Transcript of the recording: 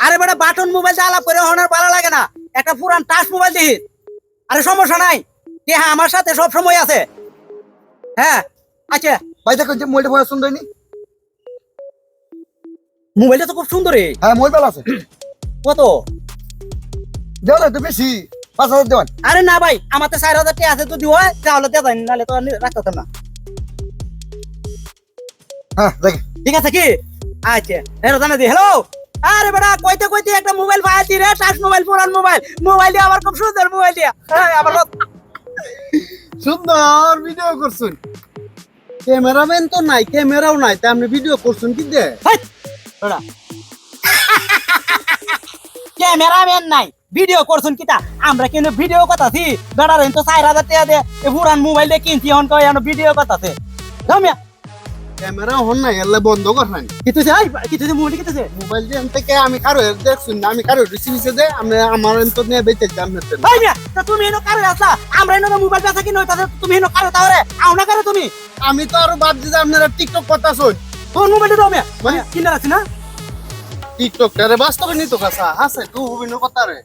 আরে বেটা button mobile আলাপ করে হনার ভালো লাগে না, একটা পুরান টাচ মোবাইল দিস। আরে সমস্যা নাই, হ্যাঁ আমার সাথে সব সময় আছে। হ্যাঁ আচ্ছা ভাই দেখো যে মোবাইলটা বড় সুন্দর নি। মোবাইলটা তো খুব সুন্দর রে। হ্যাঁ মোবাইল ভালো আছে। কত? দেও না তো বেশি 5,000 দেওয়ান। আরে না ভাই, আমার তো 4,000 টাকা আছে, যদি হয় তাহলে দিয়ে দেন, নাহলে তো রাখতাম না। হ্যাঁ দেখ ঠিক আছে কি? আচ্ছা হ্যালো জানা দি হ্যালো। আরে বেটা কইতে কইতে একটা মোবাইল পাইছি রে, টাচ মোবাইল, পুরান মোবাইল। মোবাইল দিয়ে আবার খুব সুন্দর মোবাইল দিয়ে। হ্যাঁ আবার সুন্দর ভিডিও করছুন। ক্যামেরাম্যান তো নাই, ক্যামেরাও নাই, তা আপনি ভিডিও করছুন কি দে? বেটা ক্যামেরাম্যান নাই, ভিডিও করছুন কিটা? আমরা কেন ভিডিও করতাছি? বেটার তো 4,000 টাকা দিয়ে এই পুরান মোবাইল দিয়ে কিনছি, এখন কই আমরা ভিডিও করতাছে। রমিয়া ক্যামেরা হন নাই, এলে বন্ধ করছেন। কিছু চাই, কিছু মোবাইল কিছু মোবাইল দিয়ে থেকে আমি কারো দেখছুন না, আমি কারো রিসিভ দে, আমি আমার তো নিয়ে বেঁচে যাম না। ভাই মিয়া তা তুমি এনো কারে আসলা? আমরা এনো মোবাইল বেচা কিনো তাতে তুমি এনো কারে তাহলে আও না করে তুমি? আমি তো আরো বাদ দিতে আপনারা টিকটক করতেছুন। কোন মোবাইলটা দাও মিয়া? মানে কিনা আছে না? টিকটক রে বাস্তবে নিত কাছা আছে, তুই হবি না কথা রে।